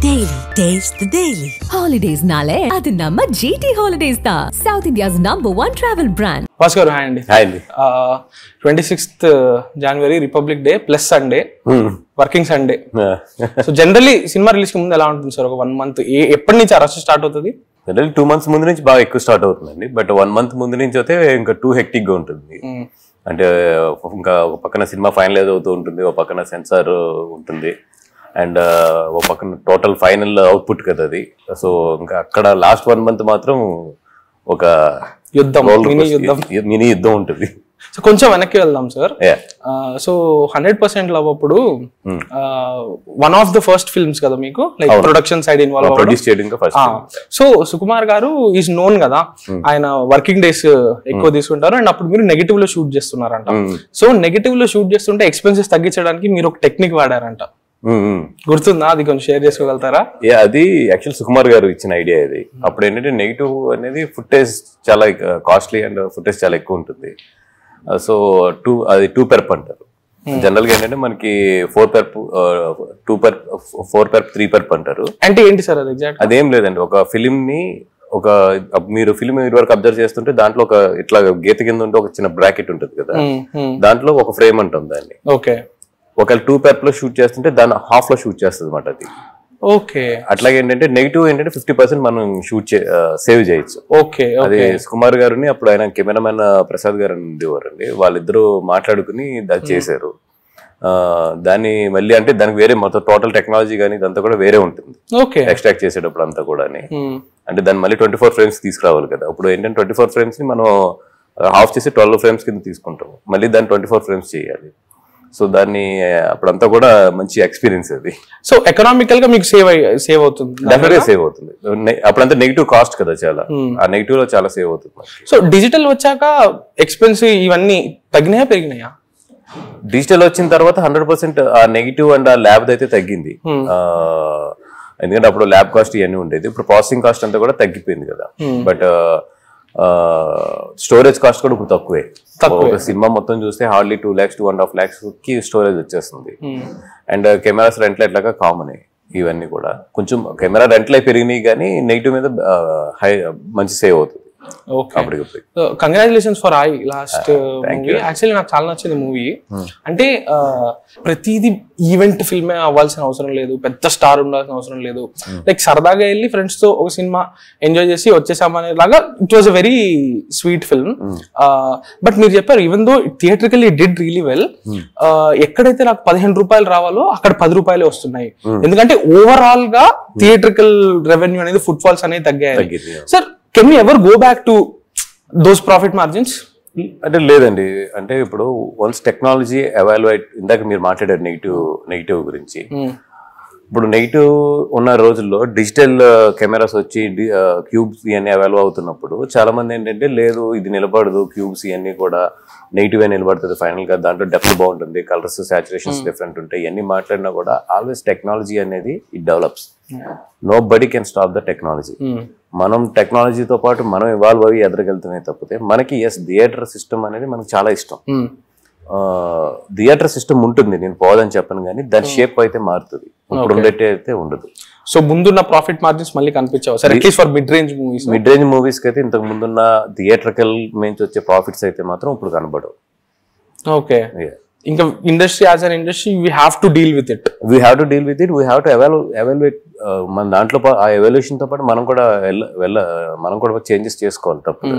Daily. Taste the Daily. Holidays nale adi namma GT Holidays da. South India's #1 travel brand. Bhaskar, hi Andy. Hi Andy. 26th January Republic Day plus Sunday. Working Sunday. So generally cinema release ki mundu ela untundi sir, oka 1 month eppadi nunchi rush start avutadi? General 2 months ముందు నుంచి బాగా ఎక్కువ start అవుతుందండి. But 1 month ముందు నుంచి అయితే ఇంకా two hectic గా ఉంటుంది. అంటే ఇంకా ఒక పక్కన సినిమా ఫైనలైజ్ అవుతూ ఉంటుంది, ఒక పక్కన సెన్సార్ ఉంటుంది, అండ్ ఒక పక్కన టోటల్ ఫైనల్ అవుట్పుట్ కదా అది. సో ఇంకా అక్కడ లాస్ట్ 1 month మాత్రం ఒక యుద్ధం, మినీ యుద్ధం ఉంటుంది. సో కొంచెం వెనక్కి వెళ్దాం సార్. సో 100% లవ్ అప్పుడు one of the first films కదా మీకు, లైక్ ప్రొడక్షన్ సైడ్ ఇన్వాల్వ్ అవ్వడం. సో సుకుమార్ గారు ఈజ్ నోన్ కదా, ఆయన వర్కింగ్ డేస్ ఎక్కువ తీసుకుంటారు, అండ్ అప్పుడు మీరు నెగిటివ్ లో షూట్ చేస్తున్నారంట. సో నెగిటివ్ లో షూట్ చేస్తుంటే ఎక్స్పెన్సెస్ తగ్గించడానికి మీరు ఒక టెక్నిక్ వాడారంట, గుర్తుందా? అది కొంచెం షేర్ చేసుకోగలుగుతారా? అది యాక్చువల్ సుకుమార్ గారు ఇచ్చిన ఐడియా ఇది. అప్పుడు ఏంటంటే నెగిటివ్ అనేది ఫుటేజ్ చాలా కాస్ట్లీ అండ్ ఫుటేజ్ చాలా ఎక్కువ ఉంటుంది. సో అది 2 perp అంటారు. జనరల్ గా ఏంటంటే మనకి 4 perp 2 perp 4 perp 3 perp అంటారు. అంటే ఏంటి సార్ అది ఎగ్జాక్ట్? అదేం లేదండి, ఒక ఫిలిం ని ఒక మీరు ఫిలిం వరకు అబ్జర్వ్ చేస్తుంటే దాంట్లో ఒక ఇట్లా గీత కింద ఉంటే ఒక చిన్న బ్రాకెట్ ఉంటుంది కదా, దాంట్లో ఒక ఫ్రేమ్ అంటాం దాన్ని. ఓకే. ఒకవేళ 2 perp లో షూట్ చేస్తుంటే దాన్ని హాఫ్ లో షూట్ చేస్తుంది అనమాట అది. ఓకే. అట్లాగే ఏంటంటే నెగిటివ్ ఏంటంటే 50% మనం షూట్ సేవ్ చేయొచ్చు. ఓకే. అది సుకుమార్ గారిని అప్పుడు ఆయన కెమెరామెన్ ప్రసాద్ గారు ఉండేవారండి, వాళ్ళిద్దరూ మాట్లాడుకుని అది చేశారు. దాన్ని మళ్ళీ అంటే దానికి వేరే మొత్తం టోటల్ టెక్నాలజీ కానీ ఇదంతా కూడా వేరే ఉంటుంది ఎక్స్ట్రాక్ట్ చేసేటప్పుడు అంతా కూడా. అంటే దాన్ని మళ్ళీ 24 frames తీసుకురావాలి కదా. ఇప్పుడు ఏంటంటే 24 frames ని మనం హాఫ్ చేసి 12 frames కింద తీసుకుంటాం, మళ్ళీ దాన్ని 24 frames చేయాలి. సో దాన్ని అప్పుడంతా కూడా మంచి ఎక్స్పీరియన్స్ అది. సో ఎకనామికల్ గా మీకు సేవ్ అవుతుంది, డెఫినెట్గా సేవ్ అవుతుంది. అప్పుడంతా నెగిటివ్ కాస్ట్ కదా చాలా, ఆ నెగిటివ్ లో చాలా సేవ్ అవుతుంది. సో డిజిటల్ వచ్చాక ఎక్స్పెన్స్ ఇవన్నీ తగ్గినాయా పెరిగినాయా? డిజిటల్ వచ్చిన తర్వాత 100% ఆ నెగిటివ్ అండ్ ఆ ల్యాబ్ అయితే తగ్గింది. ఎందుకంటే అప్పుడు ల్యాబ్ కాస్ట్ ఇవన్నీ ఉండేది, ఇప్పుడు ప్రాసెసింగ్ కాస్ట్ అంతా కూడా తగ్గిపోయింది కదా. బట్ స్టోరేజ్ కాస్ట్ కూడా ఇప్పుడు తక్కువే. ఒక సినిమా మొత్తం చూస్తే హార్డ్లీ 2 lakhs 2.5 lakhs కి స్టోరేజ్ వచ్చేస్తుంది. అండ్ కెమెరాస్ రెంట్లు ఎట్లాగా కామన్ ఇవన్నీ కూడా. కొంచెం కెమెరా రెంట్లు పెరిగినాయి కానీ నెగిటివ్ మీద మంచి సేవ్ అవుతుంది. Congratulations for I last movie. Actually నాకు చాలా నచ్చింది మూవీ. అంటే ప్రతిదీ ఈవెంట్ ఫిల్మే అవ్వాల్సిన అవసరం లేదు, పెద్ద స్టార్ ఉండాల్సిన అవసరం లేదు. లైక్ సరదాగా వెళ్ళి ఫ్రెండ్స్ తో ఒక సినిమా ఎంజాయ్ చేసి వచ్చేసామనే లాగా it was a very sweet film. But మీరు చెప్పారు even though theatrically did really well, ఎక్కడైతే నాకు 15 రూపాయలు రావాలో అక్కడ 10 రూపాయలే వస్తున్నాయి. ఎందుకంటే ఓవరాల్ గా థియేట్రికల్ రెవెన్యూ అనేది ఫుట్ ఫాల్స్ అనేది తగ్గాయి. Sir, can we ever go back to those profit margins? అంటే లేదండి. అంటే ఇప్పుడు వన్స్ టెక్నాలజీ ఎవాల్యుయేట్, ఇందాక మీరు మాట్లాడారు నెగిటివ్ గురించి. ఇప్పుడు నెగిటివ్ ఉన్న రోజుల్లో డిజిటల్ కెమెరాస్ వచ్చి క్యూబ్స్ ఇవన్నీ అవైలబుల్ అవుతున్నప్పుడు చాలా మంది ఏంటంటే లేదు ఇది నిలబడదు, క్యూబ్స్ ఇవన్నీ కూడా నెగిటివ్ నిలబడుతుంది ఫైనల్ గా, దాంట్లో డెప్త్ బాగుంటుంది, కలర్స్ సాచురేషన్స్ డిఫరెంట్ ఉంటాయి, ఇవన్నీ మాట్లాడినా కూడా ఆల్వేస్ టెక్నాలజీ అనేది it develops. Nobody can stop the technology. మనం టెక్నాలజీతో పాటు మనం ఇవాల్వ్ అయ్యి ఎదురుకెళ్తున్నాయి తప్పితే మనకి థియేటర్ సిస్టమ్ అనేది మనకు చాలా ఇష్టం. థియేటర్ సిస్టమ్ ఉంటుంది, నేను పోదని చెప్పను, కానీ దాని షేప్ అయితే మారుతుంది, ఇప్పుడు ఉండేటే అయితే ఉండదు. సో ముందున్న ప్రాఫిట్ మార్జిన్స్ మళ్ళీ కనిపించావు sir, at least for mid range movies కి అయితే ఇంతకు ముందున్న థియేటర్కల్ నుంచి వచ్చే ప్రాఫిట్స్ అయితే మాత్రం ఇప్పుడు కనబడవు. ఓకే. ఇంకా industry as an industry we have to deal with it. We have to evaluate. మన దాంట్లో ఆ ఎవాల్యుయేషన్ తో పాటు మనం కూడా చేంజెస్ చేసుకోవాలి తప్పదు.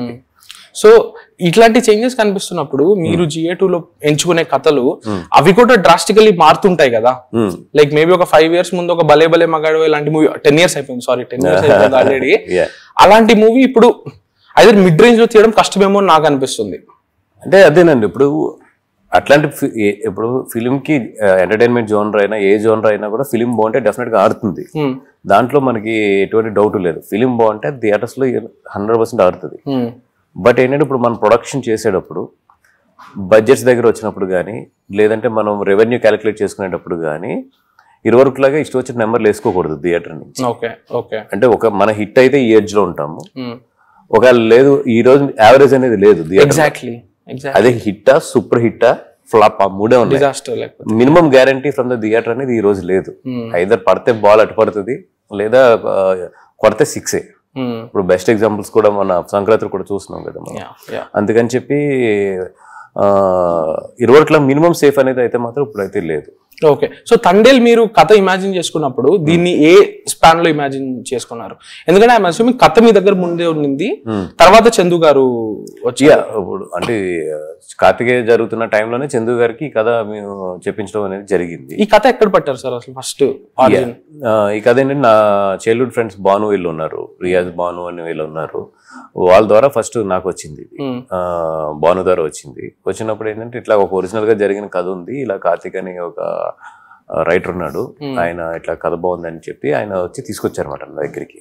సో ఇట్లాంటి చేంజెస్ కనిపిస్తున్నప్పుడు మీరు GA2 లో ఎంచుకునే కథలు అవి కూడా డ్రాస్టికల్లీ మారుతుంటాయి కదా. లైక్ మేబీ ఒక 5 years ముందు ఒక భలే భలే మగాడు ఇలాంటి మూవీ 10 years అయిపోయింది, సారీ 10 years అయిపోయింది ఆల్రెడీ. అలాంటి మూవీ ఇప్పుడు ఐదర్ మిడ్ రేంజ్ లో తీయడం కష్టమేమో నాకు అనిపిస్తుంది. అంటే అదేనండి, అట్లాంటి ఇప్పుడు ఫిలిం కి ఎంటర్టైన్మెంట్ జోనర్ అయినా ఏ జోనర్ అయినా కూడా ఫిలిం బాగుంటే డెఫినెట్ గా ఆడుతుంది, దాంట్లో మనకి ఎటువంటి డౌట్ లేదు. ఫిలిం బాగుంటే థియేటర్స్ లో 100% ఆడుతుంది. బట్ ఏంటంటే ఇప్పుడు మనం ప్రొడక్షన్ చేసేటప్పుడు బడ్జెట్స్ దగ్గర వచ్చినప్పుడు కానీ, లేదంటే మనం రెవెన్యూ క్యాలిక్యులేట్ చేసుకునేటప్పుడు కానీ ఇరువరకులాగా ఇష్టం వచ్చిన నెంబర్లు వేసుకోకూడదు థియేటర్ నుంచి. అంటే మన హిట్ అయితే ఈ ఏజ్ లో ఉంటాము, ఒకవేళ లేదు ఈ రోజు యావరేజ్ అనేది లేదు థియేటర్. అదే హిట్టా సూపర్ హిట్టా ఫ్లాప్ ఆ మూడే ఉన్నాయి. డిజాస్టర్ లేకపోతే minimum guarantee from the theatre అనేది ఈ రోజు లేదు. ఐదర్ పడితే బాల్ అటు పడుతుంది లేదా కొడితే 6. ఇప్పుడు బెస్ట్ ఎగ్జాంపుల్స్ కూడా మన సంక్రాంతి కూడా చూస్తున్నాం కదా మనం. అందుకని చెప్పి ఇరువర్ట్ల మినిమం సేఫ్ అనేది అయితే మాత్రం ఇప్పుడైతే లేదు. ఓకే, సో తండేల్ మీరు కథ ఇమాజిన్ చేసుకున్నప్పుడు దీన్ని ఏ స్పాన్ లో ఇమాజిన్ చేసుకున్నారు? ఎందుకంటే ఐఎమ్ అస్యూమింగ్ కథ మీ దగ్గర ముందే ఉండింది, తర్వాత చందు గారు వచ్చి ఇప్పుడు అంటే కార్తికేయ జరుగుతున్న టైంలోనే చందు గారికి ఈ కథ మేము చెప్పించడం అనేది జరిగింది. ఈ కథ ఎక్కడ పట్టారు సార్ అసలు ఫస్ట్? ఈ కథ ఏంటంటే నా చైల్డ్హుడ్ ఫ్రెండ్స్ భాను వీళ్ళు ఉన్నారు, రియాజ్ భాను అని వీళ్ళు ఉన్నారు. వాళ్ళ ద్వారా ఫస్ట్ నాకు వచ్చింది, భాను ద్వారా వచ్చింది. వచ్చినప్పుడు ఏంటంటే ఇట్లా ఒక ఒరిజినల్ గా జరిగిన కథ ఉంది, ఇలా కార్తిక్ అని ఒక రైటర్ ఉన్నాడు, ఆయన ఇట్లా కథ బాగుందని చెప్పి ఆయన వచ్చి తీసుకొచ్చారన్నమాట నా దగ్గరికి.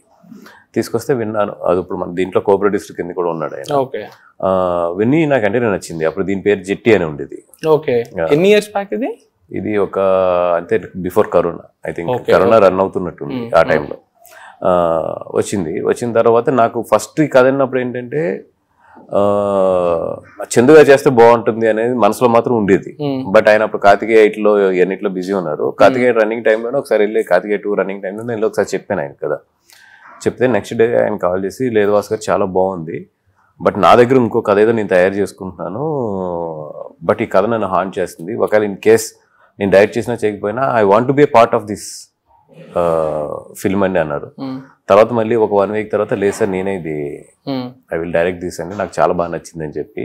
తీసుకొస్తే విన్నాను. అది ఇప్పుడు మన దీంట్లో కోబ్రా డిస్ట్రిక్ట్ కింద కూడా ఉన్నాడు ఆయన. విని నాకు అంటే నచ్చింది. అప్పుడు దీని పేరు జెట్టి అని ఉండేది. ఎన్ని ఇయర్స్ బ్యాక్ ఇది? ఇది ఒక అంటే before corona, I think corona run అవుతున్నట్టుంది ఆ టైంలో వచ్చింది. వచ్చిన తర్వాత నాకు ఫస్ట్ ఈ కథ అన్నప్పుడు ఏంటంటే చందుగా చేస్తే బాగుంటుంది అనేది మనసులో మాత్రం ఉండేది. బట్ ఆయన అప్పుడు కార్తికేయ 8లో ఎన్నిట్లో బిజీ ఉన్నారు. కార్తికేయ రన్నింగ్ టైంలోనే ఒకసారి వెళ్ళి కార్తికేయ 2 రన్నింగ్ టైంలో నేను ఒకసారి చెప్పాను ఆయన కదా. చెప్తే నెక్స్ట్ డే ఆయన కాల్ చేసి, లేదు భాస్కర్ చాలా బాగుంది, బట్ నా దగ్గర ఇంకో కథ ఏదో నేను తయారు చేసుకుంటున్నాను, బట్ ఈ కథ నన్ను హాంట్ చేస్తుంది, ఒకవేళ ఇన్ కేస్ నేను డైరెక్ట్ చేసినా చేయకపోయినా I want to be A part of this film అని అన్నారు. తర్వాత మళ్ళీ ఒక 1 వీక్ తర్వాత లేదు సార్ నేనే ఇది ఐ విల్ డైరెక్ట్ దిస్ అండి, నాకు చాలా బాగా నచ్చింది అని చెప్పి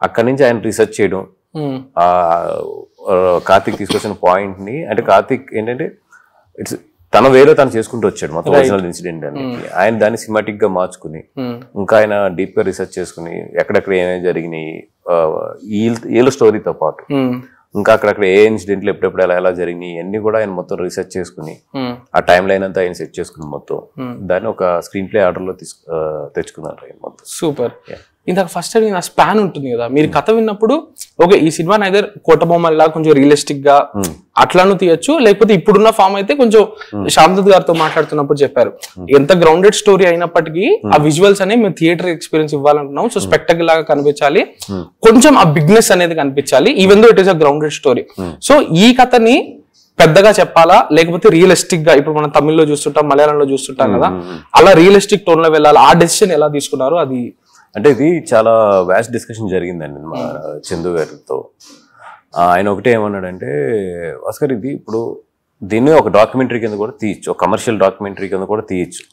అక్కడి నుంచి ఆయన రీసెర్చ్ చేయడం, కార్తిక్ తీసుకొచ్చిన పాయింట్ ని, అంటే కార్తిక్ ఏంటంటే ఇట్స్ తన వేలో తను చేసుకుంటూ వచ్చాడు మొత్తం ఒరిజినల్ ఇన్సిడెంట్ అనేది. ఆయన దాన్ని సినిమాటిక్ గా మార్చుకుని ఇంకా ఆయన డీప్ గా రీసెర్చ్ చేసుకుని ఎక్కడెక్కడ ఏమేమి జరిగినాయి వీళ్ళ స్టోరీతో పాటు ఇంకా అక్కడక్కడ ఏ ఇన్సిడెంట్లు ఎప్పుడెప్పుడు ఎలా జరిగినాయి అన్ని కూడా ఆయన మొత్తం రీసెర్చ్ చేసుకుని ఆ టైం లైన్ అంతా ఆయన సెట్ చేసుకుని మొత్తం దాన్ని ఒక స్క్రీన్ ప్లే ఆర్డర్ లో తెచ్చుకున్నారు ఆయన మొత్తం. సూపర్. ఇందాక ఫస్ట్ టైం నా స్పాన్ ఉంటుంది కదా, మీరు కథ విన్నప్పుడు ఓకే ఈ సినిమా ఐదర్ కోటబొమ్మలా కొంచెం రియలిస్టిక్ గా అట్లాను తీయచ్చు, లేకపోతే ఇప్పుడున్న ఫామ్ అయితే కొంచెం శ్యామ్దత్ గారితో మాట్లాడుతున్నప్పుడు చెప్పారు ఎంత గ్రౌండెడ్ స్టోరీ అయినప్పటికీ ఆ విజువల్స్ అనేవి మేము థియేటర్ ఎక్స్పీరియన్స్ ఇవ్వాలంటున్నాం, సో స్పెక్టాకిల్ లాగా కనిపించాలి, కొంచెం ఆ బిగ్నెస్ అనేది కనిపించాలి even though it is a grounded story. So ఈ కథని పెద్దగా చెప్పాలా లేకపోతే రియలిస్టిక్ గా ఇప్పుడు మనం తమిళ్లో చూస్తుంటాం మలయాళంలో చూస్తుంటాం కదా, అలా రియలిస్టిక్ టోన్ లో వెళ్ళాలి, ఆ డెసిషన్ ఎలా తీసుకున్నారు? అది అంటే ఇది చాలా వ్యాస్ట్ డిస్కషన్ జరిగిందండి మా చందు గారితో. ఆయన ఒకటే ఏమన్నాడంటే, భాస్కర్ ఇది ఇప్పుడు దీన్ని ఒక డాక్యుమెంటరీ కింద కూడా తీయచ్చు, ఒక కమర్షియల్ డాక్యుమెంటరీ కింద కూడా తీయచ్చు.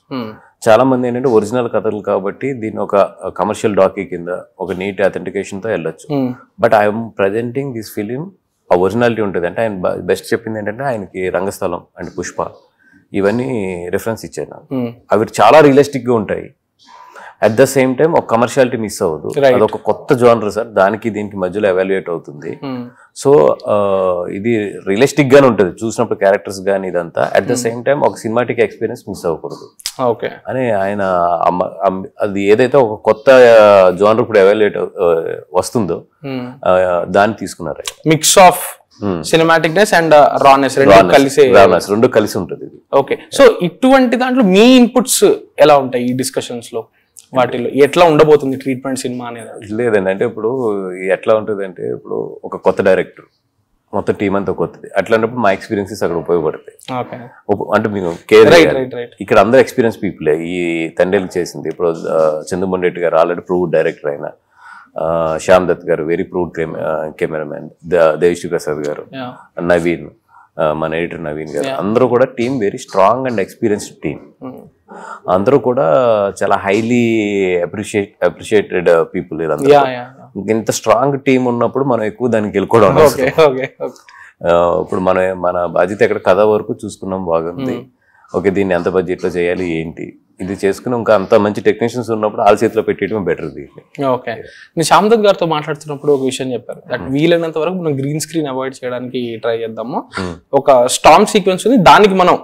చాలా మంది ఏంటంటే ఒరిజినల్ కథలు కాబట్టి దీన్ని ఒక కమర్షియల్ డాక్యూ కింద ఒక నీట్ అథెంటికేషన్ తో వెళ్ళొచ్చు. But I'm presenting this film ఆ ఒరిజినాలిటీ ఉంటుంది. అంటే ఆయన బెస్ట్ చెప్పింది ఏంటంటే ఆయనకి రంగస్థలం అండ్ పుష్ప ఇవన్నీ రిఫరెన్స్ ఇచ్చాను నాకు. అవి చాలా రియలిస్టిక్ గా ఉంటాయి, అట్ ద సేమ్ టైం ఒక కమర్షియాలిటీ మిస్ అవ్వదు. అదొక కొత్త జోనర్ సార్, దానికి దీనికి మధ్యలో ఎవాల్యుయేట్ అవుతుంది. సో ఇది రియలిస్టిక్ గానే ఉంటుంది చూసినప్పుడు క్యారెక్టర్స్ గానీ ఇదంతా, అట్ ద సేమ్ టైం ఒక సినిమాటిక్ ఎక్స్పీరియన్స్ మిస్ అవ్వకూడదు అని ఆయన అది ఏదైతే ఒక కొత్త జోనర్ ఇప్పుడు ఎవాల్యుయేట్ వస్తుందో దాన్ని తీసుకున్నారు. మిక్స్ ఆఫ్ సినిమాటిక్నెస్ అండ్ రానెస్ రెండు కలిసి ఉంటుంది. ఓకే, సో ఇటువంటి దాంట్లో మీ ఇన్పుట్స్ ఎలా ఉంటాయి ఈ డిస్కషన్స్ లో? వాటిలో ఎట్లా ఉండబోతుంది ట్రీట్మెంట్ సినిమా అనేది? లేదండి, అంటే ఇప్పుడు ఎట్లా ఉంటుంది అంటే ఇప్పుడు ఒక కొత్త డైరెక్టర్ మొత్తం టీం అంతా కొత్తది, అట్లాంటప్పుడు మా ఎక్స్పీరియన్సెస్ అక్కడ ఉపయోగపడతాయి. అంటే మీకు ఇక్కడ అందరూ ఎక్స్పీరియన్స్ పీపులే ఈ తండేలు చేసింది. ఇప్పుడు చంద్రమోహన్ రెడ్డి గారు ఆల్రెడీ ప్రూవ్డ్ డైరెక్టర్ అయిన, శ్యామ్ దత్ గారు very proved cameraman, Devi Sri Prasad గారు, నవీన్ మన ఎడిటర్ నవీన్ గారు, అందరూ కూడా team very strong and experienced team. అందరూ కూడా చాలా హైలీ అప్రిషియేటెడ్ పీపుల్. ఇంత స్ట్రాంగ్ టీం ఉన్నప్పుడు మనం ఎక్కువ దానికి వెళ్ళిపోవడం. ఇప్పుడు మన బాధ్యత ఎక్కడ కథ వరకు చూసుకున్నాం, బాగుంది, ఓకే దీన్ని ఎంత బడ్జెట్ లో చేయాలి ఏంటి ఇది చేసుకుని ఇంకా అంత మంచి టెక్నీషియన్స్ ఉన్నప్పుడు వాళ్ళ చేతిలో పెట్టేయడం బెటర్. దీన్ని ఓకే, నేను శ్యామ్దత్ గారితో మాట్లాడుతున్నప్పుడు ఒక విషయం చెప్పారు, దట్ వీలైనంత వరకు మనం గ్రీన్ స్క్రీన్ అవాయిడ్ చేయడానికి ట్రై చేద్దాము. ఒక స్టార్మ్ సీక్వెన్స్ ఉంది, దానికి మనం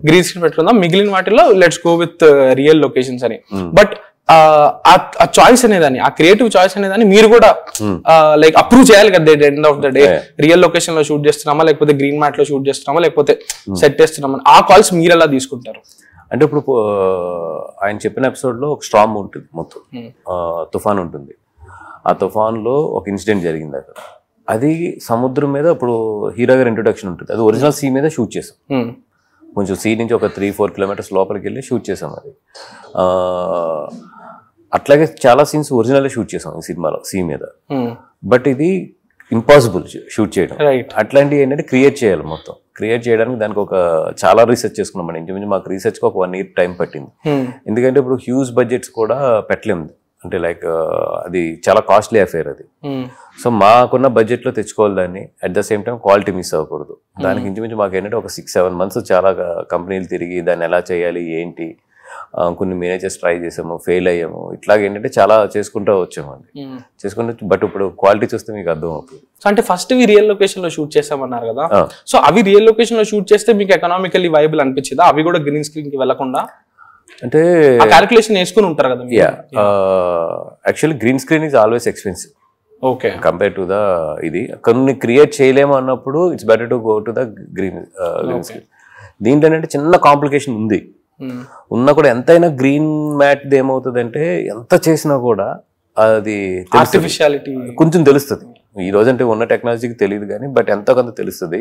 గ్రీన్ స్క్రీన్ పెట్టుకుందాం, మిగిలిన వాటిలో let's go with real locations అని. బట్ ఆ చాయిస్ అనేదాన్ని, ఆ క్రియేటివ్ చాయిస్ అనేదాన్ని మీరు కూడా లైక్ అప్రూవ్ చేయాలి కదా. End of the day real location లో షూట్ చేస్తున్నామా లేకపోతే గ్రీన్ మ్యాట్ లో షూట్ చేస్తున్నామా లేకపోతే సెట్ చేస్తున్నామా, ఆ కాల్స్ మీరు ఎలా తీసుకుంటారు? అంటే ఇప్పుడు ఆయన చెప్పిన ఎపిసోడ్ లో ఒక స్టార్మ్ ఉంటుంది, మొత్తం తుఫాన్ ఉంటుంది. ఆ తుఫాన్ లో ఒక ఇన్సిడెంట్ జరిగింది అక్కడ. అది సముద్రం మీద ఇప్పుడు హీరో గారి ఇంట్రొడక్షన్ ఉంటుంది, అది ఒరిజినల్ సీ మీద షూట్ చేసాం. కొంచెం సీ నుంచి ఒక 3-4 కిలోమీటర్స్ లోపలికి వెళ్ళి షూట్ చేసాం అది. అట్లాగే చాలా సీన్స్ ఒరిజినల్ షూట్ చేసాం ఈ సినిమాలో సీ మీద. బట్ ఇది ఇంపాసిబుల్ షూట్ చేయడం. అట్లాంటివి ఏంటంటే క్రియేట్ చేయాలి, మొత్తం క్రియేట్ చేయడానికి దానికి ఒక చాలా రీసెర్చ్ చేసుకున్నాం మనం. ఇంచుమించు మాకు రీసెర్చ్కి ఒక 1 year టైం పట్టింది. ఎందుకంటే ఇప్పుడు హ్యూజ్ బడ్జెట్స్ కూడా పెట్టలేము, అంటే లైక్ అది చాలా కాస్ట్లీ అఫేర్ అది. సో మాకున్న బడ్జెట్లో తెచ్చుకోవాలి దాన్ని, at the same time quality miss అవ్వకూడదు. దానికి ఇంచుమించు మాకు ఏంటంటే ఒక 6-7 months చాలా కంపెనీలు తిరిగి దాన్ని ఎలా చేయాలి ఏంటి, కొన్ని మేనేజర్స్ ట్రై చేసాము, ఫెయిల్ అయ్యాము, ఇట్లాగ ఏంటంటే చాలా చేసుకుంటూ వచ్చామండి, చేసుకుంటూ. బట్ ఇప్పుడు క్వాలిటీ చూస్తే మీకు అర్థం అవుతుంది. అంటే ఫస్ట్ రియల్ లొకేషన్ లో షూట్ చేసామన్నారు కదా, సో అవి రియల్ లొకేషన్ లో షూట్ చేస్తే మీకు ఎకనామికల్లీ వైబుల్ అనిపించిందా? అవి కూడా గ్రీన్ స్క్రీన్ కి వెళ్లకుండా అంటే క్యాలిక్యులేషన్ వేసుకుని ఉంటారు కదా? Actually green screen is always expensive okay compare to the ఇది. కొన్ని క్రియేట్ చేయలేము అన్నప్పుడు it's better to go to the green screen. దీంట్లో ఏంటంటే చిన్న కాంప్లికేషన్ ఉంది, ఉన్నా కూడా ఎంతైనా గ్రీన్ మ్యాట్ ఏమవుతుంది అంటే ఎంత చేసినా కూడా అది ఆర్టిఫిషియాలిటీ కొంచెం తెలుస్తుంది. ఈ రోజు అంటే ఉన్న టెక్నాలజీకి తెలియదు కానీ బట్ ఎంతో కొంత తెలుస్తుంది.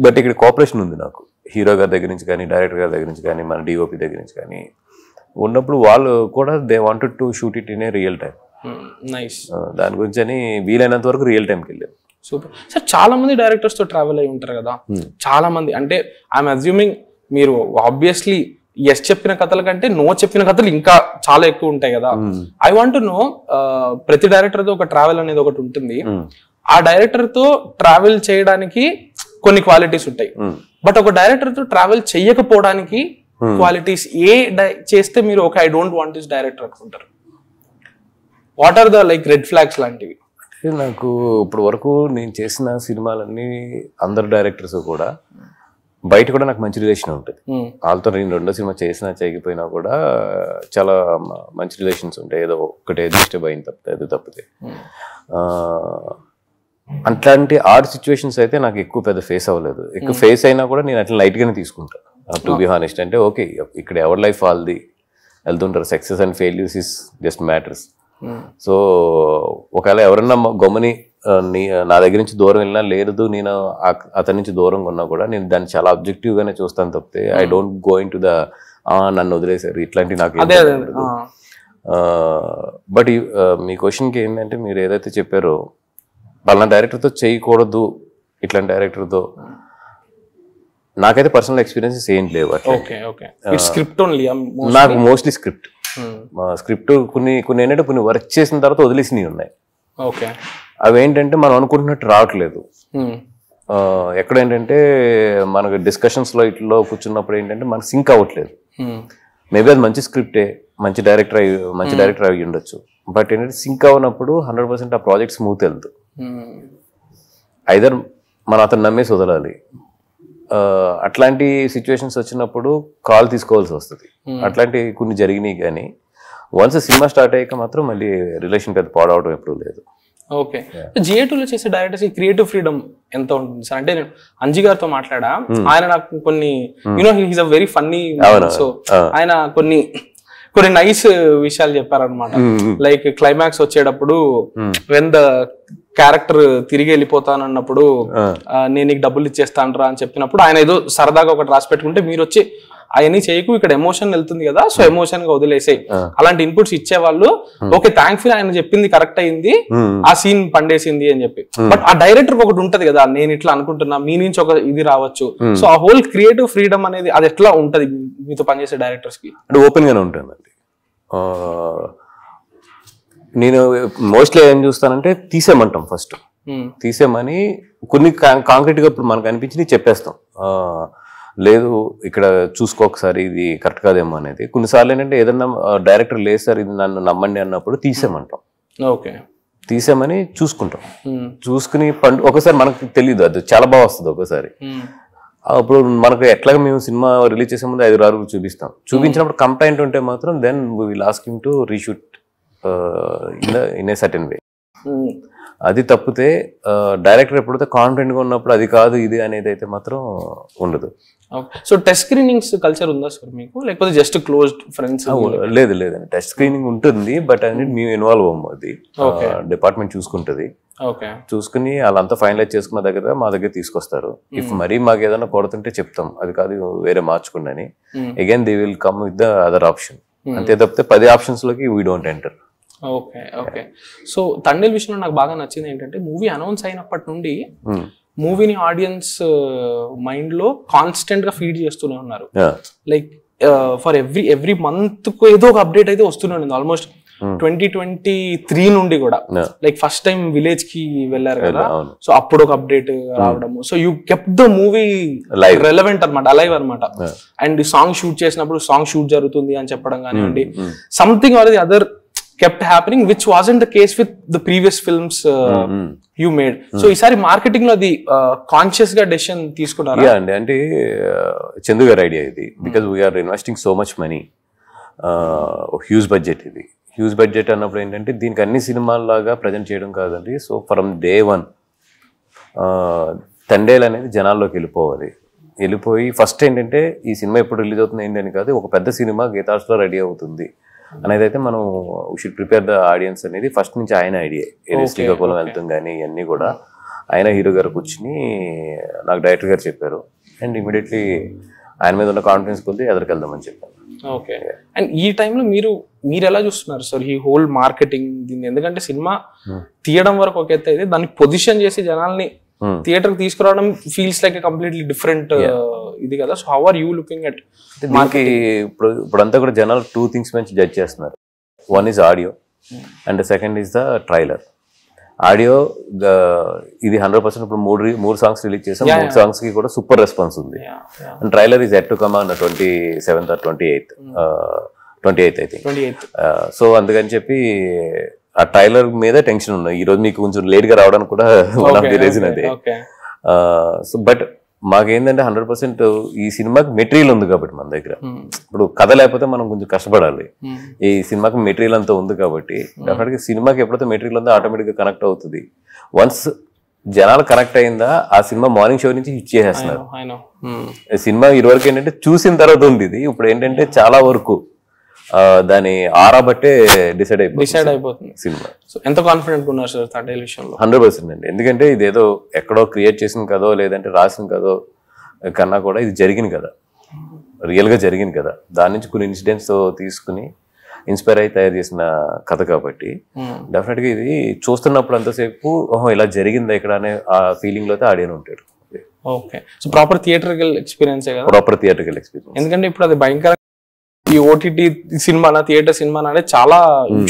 బట్ ఇక్కడ కోఆపరేషన్ ఉంది నాకు, హీరో గారి దగ్గర నుంచి కానీ, డైరెక్టర్ గారి దగ్గర నుంచి కానీ, మన డిఓపి దగ్గర నుంచి కానీ ఉన్నప్పుడు వాళ్ళు కూడా they wanted to shoot it in a real time. Nice. దాని గురించి అని వీలైనంత వరకు రియల్ టైంకి వెళ్ళారు. Super sir. చాలా మంది డైరెక్టర్స్ తో ట్రావెల్ అయి ఉంటారు కదా, చాలా మంది. అంటే ఐఎమ్ అజ్యూమింగ్ మీరు ఆబ్వియస్లీ ఎస్ చెప్పిన కథల కంటే నో చెప్పిన కథలు ఇంకా చాలా ఎక్కువ ఉంటాయి కదా. ఐ వాంట్ టు నో, ప్రతి డైరెక్టర్ తో ఒక ట్రావెల్ అనేది ఒకటి ఉంటుంది. ఆ డైరెక్టర్ తో ట్రావెల్ చేయడానికి కొన్ని క్వాలిటీస్ ఉంటాయి, బట్ ఒక డైరెక్టర్ తో ట్రావెల్ చేయకపోవడానికి క్వాలిటీస్ చేస్తే మీరు okay I don't want this director అనుకుంటారు? What are the like red flags లాంటివి? నాకు ఇప్పుడు వరకు నేను చేసిన సినిమాలన్నీ అందరు డైరెక్టర్స్ కూడా బయట కూడా నాకు మంచి రిలేషన్ ఉంటుంది. వాళ్ళతో నేను రెండో సినిమా చేసినా చేయకపోయినా కూడా చాలా మంచి రిలేషన్స్ ఉంటాయి. ఏదో ఒక్కటే డిస్టర్బ్ అయిన తప్పితే అట్లాంటి ఆర్ట్ సిచ్యువేషన్స్ అయితే నాకు ఎక్కువ పెద్ద ఫేస్ అవ్వలేదు. ఎక్కువ ఫేస్ అయినా కూడా నేను అట్లా లైట్గానే తీసుకుంటాను, టు బి హానెస్ట్. అంటే ఓకే ఇక్కడ ఎవరి లైఫ్ వాళ్ళది వెళ్తుంటారు, success and failures is just matters. So ఒకవేళ ఎవరన్నా గమని నా దగ్గర నుంచి దూరం వెళ్ళినా లేదు, నేను అతని నుంచి దూరంగా ఉన్నా కూడా నేను దాన్ని చాలా అబ్జెక్టివ్ గానే చూస్తాను తప్పితే I don't go in to the నన్ను వదిలేశారు ఇట్లాంటి నాకు. బట్ మీ క్వశ్చన్కి ఏంటంటే మీరు ఏదైతే చెప్పారో వాళ్ళ డైరెక్టర్తో చేయకూడదు ఇట్లాంటి డైరెక్టర్తో, నాకైతే పర్సనల్ ఎక్స్పీరియన్సెస్ ఏం లేవు. నాకు మోస్ట్లీ స్క్రిప్ట్ కొన్ని ఏంటంటే కొన్ని వర్క్ చేసిన తర్వాత వదిలేసినవి ఉన్నాయి. అవి ఏంటంటే మనం అనుకుంటున్నట్టు రావట్లేదు. ఎక్కడ ఏంటంటే మనకు డిస్కషన్స్ లో ఇట్లో కూర్చున్నప్పుడు ఏంటంటే మనకు సింక్ అవ్వట్లేదు. మేబీ అది మంచి స్క్రిప్టే, మంచి డైరెక్టర్ అయి ఉండొచ్చు, బట్ ఏంటంటే సింక్ అవ్వనప్పుడు 100% ఆ ప్రాజెక్ట్ స్మూత్ వెళ్తూ ఐదర్ మనం అతను నమ్మేసి వదలాలి. అట్లాంటి సిచ్యువేషన్స్ వచ్చినప్పుడు కాల్ తీసుకోవాల్సి వస్తుంది. అట్లాంటి కొన్ని జరిగినాయి కానీ వన్స్ సినిమా స్టార్ట్ అయ్యాక మాత్రం మళ్ళీ రిలేషన్ పెద్ద పాడవడం ఎప్పుడు లేదు. ఓకే, జిఏ2లో చేసే డైరెక్టర్స్ క్రియేటివ్ ఫ్రీడమ్ ఎంత ఉంటుంది సార్? అంటే నేను అంజీ గారితో మాట్లాడా, ఆయన నాకు కొన్ని he's a very funny, so ఆయన కొన్ని నైస్ విషయాలు చెప్పారనమాట. లైక్ క్లైమాక్స్ వచ్చేటప్పుడు వెన్ ద క్యారెక్టర్ తిరిగి వెళ్ళిపోతానన్నప్పుడు నేను నీకు డబ్బులు ఇచ్చేస్తానరా అని చెప్పినప్పుడు ఆయన ఏదో సరదాగా ఒకటి రాసి పెట్టుకుంటే మీరు వచ్చి అవన్నీ చేయకు, ఇక్కడ ఎమోషన్ వెళ్తుంది కదా, సో ఎమోషన్ గా వదిలేసాయి. అలాంటి ఇన్పుట్స్ ఇచ్చేవాళ్ళు. ఓకే, థ్యాంక్ఫుల్ ఆయన చెప్పింది కరెక్ట్ అయింది, ఆ సీన్ పండేసింది అని చెప్పి. బట్ ఆ డైరెక్టర్ ఒకటి ఉంటది కదా, నేను ఇట్లా అనుకుంటున్నా, మీ నుంచి ఒక ఇది రావచ్చు. సో ఆ హోల్ క్రియేటివ్ ఫ్రీడమ్ అనేది అది ఎట్లా ఉంటది మీతో పనిచేసే డైరెక్టర్స్ కి? అంటే ఓపెన్ గానే ఉంటుందండి. నేను మోస్ట్లీ ఏం చూస్తానంటే తీసేయమంటాం, ఫస్ట్ తీసేయమని కొన్ని కాంక్రీట్ గా ఇప్పుడు మనకు అనిపించి చెప్పేస్తాం. లేదు ఇక్కడ చూసుకో ఒకసారి ఇది కరెక్ట్ కాదేమో అనేది. కొన్నిసార్లు ఏంటంటే ఏదన్నా డైరెక్టర్ లేదు సార్ ఇది నన్ను నమ్మండి అన్నప్పుడు తీసేయమంటాం. ఓకే, తీసేయమని చూసుకుంటాం. చూసుకుని ఒకసారి మనకు తెలియదు, అది చాలా బాగా వస్తుంది ఒకసారి. అప్పుడు మనకు ఎట్లాగా మేము సినిమా రిలీజ్ చేసే ముందు 5-6 చూపిస్తాం. చూపించినప్పుడు కంప్లైంట్ ఉంటే మాత్రం then we will ask him to reshoot in a certain way. అది తప్పితే డైరెక్టర్ ఎప్పుడైతే కాన్ఫిడెంట్గా ఉన్నప్పుడు అది కాదు ఇది అనేది అయితే మాత్రం ఉండదు. సో టెస్ట్ స్క్రీనింగ్స్ కల్చర్ ఉందా సార్ మీకు, లేకపోతే జస్ట్ క్లోజ్డ్ ఫ్రెండ్స్? లేదండి, టెస్ట్ స్క్రీనింగ్ ఉంటుంది, బట్ అనేది మేము ఇన్వాల్వ్ అవ్వము. అది డిపార్ట్మెంట్ చూసుకుంటుంది. చూసుకుని వాళ్ళంతా ఫైనలైజ్ చేసుకున్న దగ్గర మా దగ్గర తీసుకొస్తారు. ఇఫ్ మరీ మాకు ఏదైనా కొడుతుంటే చెప్తాం అది కాదు వేరే మార్చుకుని, again they will come with the other option. అంతే తప్పితే 10 ఆప్షన్స్ లోకి we don't enter. Okay. So Thandel విషయంలో నాకు బాగా నచ్చింది ఏంటంటే మూవీ అనౌన్స్ అయినప్పటి నుండి మూవీని ఆడియన్స్ మైండ్ లో కాన్స్టెంట్ గా ఫీడ్ చేస్తూనే ఉన్నారు. లైక్ ఫర్ ఎవ్రీ మంత్ కు ఏదో ఒక అప్డేట్ అయితే వస్తూనే ఉంది. ఆల్మోస్ట్ 2023 నుండి కూడా లైక్ ఫస్ట్ టైం విలేజ్ కి వెళ్ళారు కదా, సో అప్పుడు ఒక అప్డేట్ రావడము. So you kept the movie relevant అనమాట, అలైవ్ అనమాట. అండ్ సాంగ్ షూట్ చేసినప్పుడు సాంగ్ షూట్ జరుగుతుంది అని చెప్పడం కానివ్వండి, something or the other kept happening which wasn't the case with the previous films you made. So ఈసారి మార్కెటింగ్ లో అది కాన్షియస్ గా డెసిషన్ తీసుకున్నారా? అండి, అంటే చందు గారి ఐడియా ఇది. Because we are investing so much money, huge budget. ఇది హ్యూజ్ బడ్జెట్ అన్నప్పుడు ఏంటంటే దీనికి అన్ని సినిమాల్లాగా ప్రజెంట్ చేయడం కాదండి. సో ఫ్రమ్ డే 1 తండేల్ అనేది జనాల్లోకి వెళ్ళిపోయి ఫస్ట్ ఏంటంటే ఈ సినిమా ఎప్పుడు రిలీజ్ అవుతుంది ఏంటి అని కాదు, ఒక పెద్ద సినిమా గీతార్స్లో రెడీ అవుతుంది అనేది అయితే మనం we should prepare the audience అనేది ఫస్ట్ నుంచి ఆయన ఐడియా. శ్రీకాకుళం వెళ్తాం కానీ ఇవన్నీ కూడా ఆయన హీరో గారు కూర్చుని నాకు డైరెక్టర్ గారు చెప్పారు. అండ్ ఇమీడియట్లీ ఆయన మీద ఉన్న కాన్ఫిడెన్స్ కొద్ది ఎదురుకెళ్దామని చెప్పాను. ఓకే. అండ్ ఈ టైంలో మీరు ఎలా చూస్తున్నారు సార్ ఈ హోల్ మార్కెటింగ్ దీన్ని? ఎందుకంటే సినిమా తీయడం వరకు ఒక ఎత్తు అయితే దాన్ని పొజిషన్ చేసి జనాల్ని థియేటర్ తీసుకురావడం ఫీల్స్ లైక్ కంప్లీట్లీ డిఫరెంట్ ఇది కదా. So how are you looking at మనకి ఇప్పుడంతా కూడా జనాలు 2 things మంచి జడ్జ్ చేస్తున్నారు. One is audio and second is the trailer. Audio ఇది 100% ఇప్పుడు 3 సాంగ్స్ రిలీజ్ చేసాం. 3 సాంగ్స్ కి కూడా సూపర్ రెస్పాన్స్ ఉంది. And trailer is at to come on 27th or 28th I think. So అందుకని చెప్పి ఆ ట్రైలర్ మీద టెన్షన్ ఉన్నాయి. ఈ రోజు మీకు కొంచెం లేట్ గా రావడానికి కూడా వన్ ఆఫ్ ది రీజన్ అదే. సో బట్ మాకేంటంటే 100% ఈ సినిమాకి మెటీరియల్ ఉంది కాబట్టి మన దగ్గర. ఇప్పుడు కథ లేకపోతే మనం కొంచెం కష్టపడాలి. ఈ సినిమాకి మెటీరియల్ అంతా ఉంది కాబట్టి డెఫినెట్గా సినిమాకి ఎప్పుడైతే మెటీరియల్ ఉందో ఆటోమేటిక్ గా కనెక్ట్ అవుతుంది. వన్స్ జనాలు కనెక్ట్ అయిందా ఆ సినిమా మార్నింగ్ షో నుంచి హిట్ చేసేస్తున్నారు. సినిమా ఇదివరకు ఏంటంటే చూసిన తర్వాత ఉంది, ఇది ఇప్పుడు ఏంటంటే చాలా వరకు దాని ఆరా బట్టే డిసైడ్ అయిపోతుంది సినిమా. ఎంత కాన్ఫిడెంట్ ఉన్నారు సార్ తండేల్ విషయంలో? 100% అండి. ఎందుకంటే ఇది ఏదో ఎక్కడో క్రియేట్ చేసిన కదో లేదంటే రాసిన కదో కన్నా కూడా ఇది జరిగింది కదా, రియల్ గా జరిగింది కదా. దాని నుంచి కొన్ని ఇన్సిడెంట్స్ తీసుకుని ఇన్స్పైర్ అయి తయారు చేసిన కథ కాబట్టి డెఫినెట్ గా ఇది చూస్తున్నప్పుడు అంతసేపు ఓహో ఇలా జరిగిందా ఇక్కడ అనే ఆ ఫీలింగ్ లో అయితే ఆడియన్ ఉంటాడు. Okay. So proper theatrical experience, proper theatrical experience. ఎందుకంటే ఇప్పుడు అది భయంకర ఈ ఓటీటీ సినిమా థియేటర్ సినిమా అనేది చాలా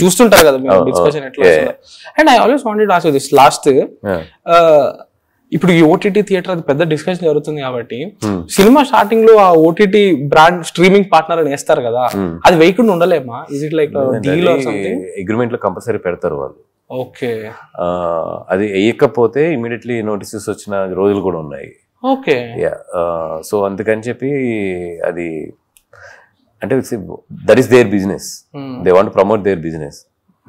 చూస్తుంటారు కదా మీరు డిస్కషన్ ఎట్లా. And I always wanted to ask you this last, ఇప్పుడు ఈ ఓటీటీ థియేటర్ అది పెద్ద డిస్కషన్ జరుగుతుంది కాబట్టి సినిమా స్టార్టింగ్ లో ఆ ఓటీటీ బ్రాండ్ స్ట్రీమింగ్ పార్ట్నర్ అని వేస్తారు కదా, అది వేయకుండా ఉండలేమా? Is it like deal or something? Agreement లో కంపల్సరీ పెడతారు వాళ్ళు. ఓకే. అది వేయకపోతే ఇమీడియట్లీ నోటీసెస్ వచ్చిన రోజులు కూడా ఉన్నాయి. ఓకే. సో అందుకని చెప్పి అది అంటే that is their business, they want promote their business.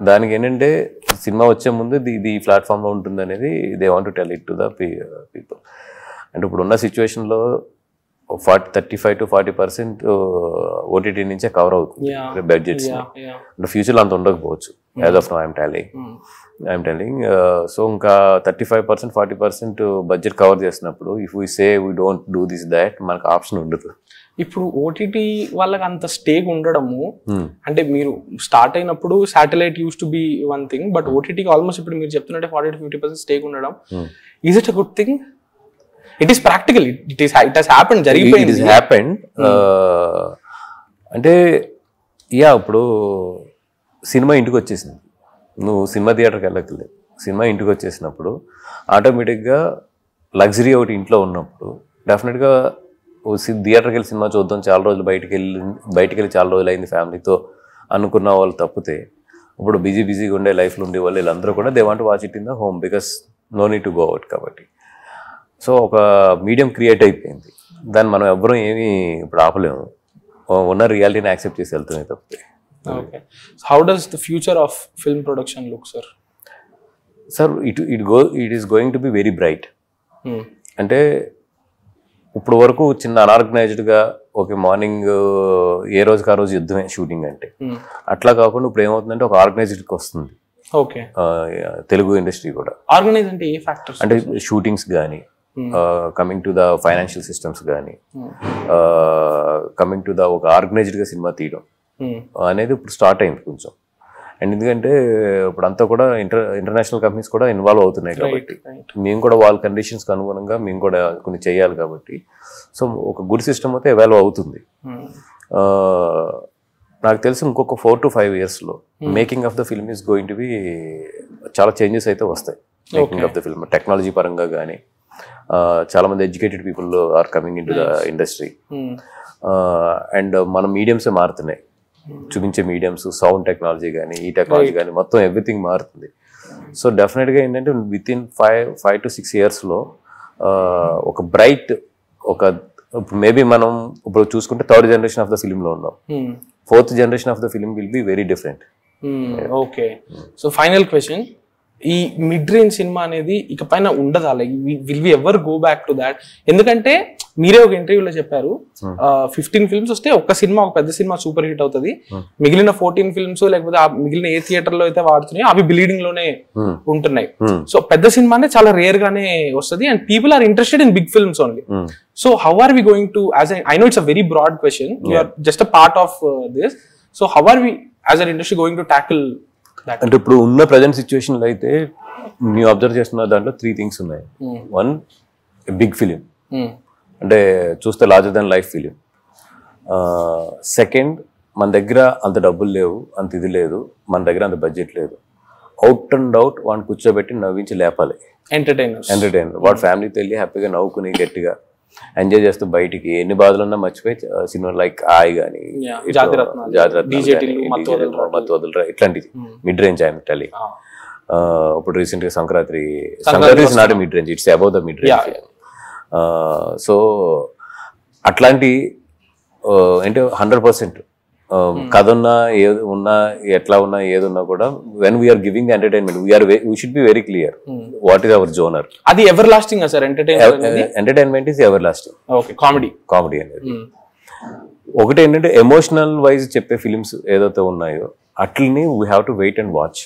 దానికి ఏంటంటే సినిమా వచ్చే ముందు ఇది ఈ ప్లాట్ఫామ్ లో ఉంటుంది అనేది they want to tell it to the people. అంటే ఇప్పుడు ఉన్న సిచ్యువేషన్ లో 35 to 40% ఓటీటీ నుంచే కవర్ అవుతుంది బడ్జెట్స్. అంటే ఫ్యూచర్ లో అంత ఉండకపోవచ్చు. As of now I'm telling so ఇంకా 35% 40% బడ్జెట్ కవర్ చేసినప్పుడు if we say we don't do this that మనకు ఆప్షన్ ఉండదు. ఇప్పుడు ఓటీటీ వాళ్ళకి అంత స్టేక్ ఉండడము అంటే మీరు స్టార్ట్ అయినప్పుడు satellite use to be one thing, but ఓటీటీకి ఆల్మోస్ట్ ఇప్పుడు మీరు చెప్తున్నట్టే 40-50% స్టేక్ ఉండడం, is it a good thing? It is practical, it has happened, జరిగిపోయింది. అంటే ఇప్పుడు సినిమా ఇంటికి వచ్చేసింది, నువ్వు సినిమా థియేటర్కి వెళ్ళక్కర్లేదు. సినిమా ఇంటికి వచ్చేసినప్పుడు ఆటోమేటిక్గా లగ్జరీ ఒకటి ఇంట్లో ఉన్నప్పుడు డెఫినెట్గా థియేటర్కి వెళ్ళి సినిమా చూద్దాం, చాలా రోజులు బయటికి వెళ్ళి చాలా రోజులు అయింది ఫ్యామిలీతో అనుకున్న వాళ్ళు తప్పితే ఇప్పుడు బిజీగా ఉండే లైఫ్లో ఉండే వాళ్ళు వీళ్ళందరూ కూడా they want watch it in the home because no need to go out కాబట్టి. సో ఒక మీడియం క్రియేట్ అయిపోయింది, దాన్ని మనం ఎవ్వరూ ఏమీ ఇప్పుడు ఆపలేము, ఉన్న రియాలిటీని యాక్సెప్ట్ చేసి వెళ్తున్నాయి తప్పితే. Okay. So how does the future of film production look, sir? Sir it is going to be very bright. అంటే ఇప్పుడు వరకు చిన్న అనార్గనైజ్డ్గా ఓకే మార్నింగ్ ఏ రోజుకి ఆ రోజు యుద్ధమే షూటింగ్ అంటే, అట్లా కాకుండా ఇప్పుడు ఏమవుతుందంటే ఒక ఆర్గనైజ్డ్కి వస్తుంది తెలుగు ఇండస్ట్రీ కూడా. ఆర్గనైజ్ అంటే ఏ ఫ్యాక్టర్స్? అంటే షూటింగ్స్ కానీ, coming to the financial systems కానీ, కమింగ్ టు ద ఒక ఆర్గనైజ్డ్గా సినిమా తీయడం అనేది ఇప్పుడు స్టార్ట్ అయింది కొంచెం. అండ్ ఎందుకంటే ఇప్పుడు అంతా కూడా ఇంటర్నేషనల్ కంపెనీస్ కూడా ఇన్వాల్వ్ అవుతున్నాయి కాబట్టి మేము కూడా వాళ్ళ కండిషన్స్కి అనుగుణంగా మేము కూడా కొన్ని చేయాలి కాబట్టి సో ఒక గుడ్ సిస్టమ్ అయితే ఎవాల్వ్ అవుతుంది. నాకు తెలిసి ఇంకొక 4 to 5 yearsలో making of the film is going to be చాలా చేంజెస్ అయితే వస్తాయి. Making of the film technology పరంగా కానీ చాలా మంది educated people are coming in to the industry. And మన మీడియంసే మారుతున్నాయి, చూపించే మీడియంస్, సౌండ్ టెక్నాలజీ కానీ ఈ టెక్నాలజీ కానీ మొత్తం ఎవ్రీథింగ్ మారుతుంది. సో డెఫినెట్గా ఏంటంటే వితిన్ 5 to 6 yearsలో ఒక బ్రైట్ ఒక మేబీ మనం ఇప్పుడు చూసుకుంటే 3rd generation ఆఫ్ ద ఫిలింలో ఉన్నాం, 4th generation of the film will be very different. Okay, so final question, ఈ మిడ్ రేంజ్ సినిమా అనేది ఇక పైన ఉండదా? Like will we ever go back to that? ఎందుకంటే మీరే ఒక ఇంటర్వ్యూలో చెప్పారు 15 films వస్తే ఒక్క సినిమా, ఒక పెద్ద సినిమా సూపర్ హిట్ అవుతుంది, మిగిలిన 14 films లేకపోతే మిగిలిన ఏ థియేటర్ లో అయితే వాడుతున్నాయో అవి బిలీడింగ్ లోనే ఉంటున్నాయి. సో పెద్ద సినిమానే చాలా రేర్ గానే వస్తుంది and people are interested in big films only. So how are we going to, as I know it's a very broad question, you are just a part of this, so how are we as an industry going to tackle that? అంటే ఇప్పుడు ఉన్న present situation లో అయితే మీరు observe చేస్తున్న దాంట్లో 3 things ఉన్నాయి. 1, big film, అంటే చూస్తే లార్జర్ దెన్ లైఫ్ ఫిలిం. 2, మన దగ్గర అంత డబ్బులు లేవు, అంత ఇది లేదు, మన దగ్గర అంత బడ్జెట్ లేదు, అవుట్ అండ్ అవుట్ వాడిని కూర్చోబెట్టి నవ్వించి లేపాలి, ఎంటర్టైనర్ వాడు ఫ్యామిలీతో వెళ్ళి హ్యాపీగా నవ్వుకుని గట్టిగా ఎంజాయ్ చేస్తూ బయటికి ఎన్ని బాధలున్నా మర్చిపోయి సినిమా లైక్ ఆయి కానీ మత్తు వదలరా ఇట్లాంటివి మిడ్ రేంజ్ ఆయన టెలి. ఇప్పుడు రీసెంట్ గా Sankranti is not mid range, it's above the mid range. So అట్లాంటి అంటే 100% కథ ఉన్నా ఏది ఉన్నా ఎట్లా ఉన్నా ఏది ఉన్నా కూడా when we are giving the entertainment we should be very clear what is our genre. అది ever lasting sir? Entertainment is ever lasting. Comedy అనేది ఒకటి ఏంటంటే ఎమోషనల్ వైజ్ చెప్పే ఫిలిమ్స్ ఏదైతే ఉన్నాయో అట్లని we have to wait and watch,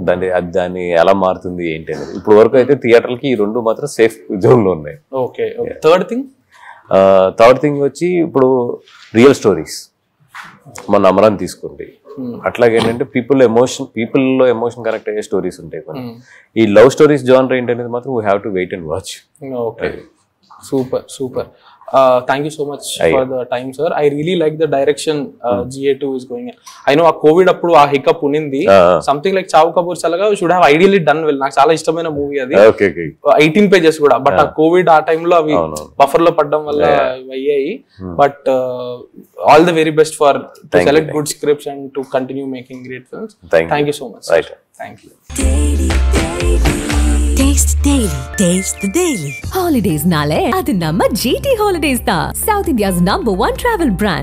దాన్ని ఎలా మారుతుంది ఏంటి అనేది. ఇప్పుడు వరకు అయితే థియేటర్లకి ఈ 2 మాత్రం సేఫ్ జోన్ లో ఉన్నాయి. థర్డ్ థింగ్ వచ్చి ఇప్పుడు రియల్ స్టోరీస్, మన అమరాన్ తీసుకోండి, అట్లాగే ఏంటంటే పీపుల్లో ఎమోషన్ కనెక్ట్ అయ్యే స్టోరీస్ ఉంటాయి కొన్ని. ఈ లవ్ స్టోరీస్ జానర్ ఏంటనేది మాత్రం we have to wait and watch. Super. Thank you so much for the time, sir. I really like the direction GA2 is going in. I know ఆ Covid అప్పుడు ఆ hiccup ఉన్నింది, something like చావు కపూర్ చల్లగా should have ideally done well. నాకు చాలా ఇష్టమైన movie అది, 18 pages కూడా, బట్ ఆ కోవిడ్ ఆ టైంలో అవి బఫర్ లో పడడం వల్ల అయ్యాయి. But all the very best for to select good scripts and to continue making great films. Thank you so much. Thank you. Taste Daily. Taste the Daily. Holidays nale adu namma GT Holidays da, South India's #1 travel brand.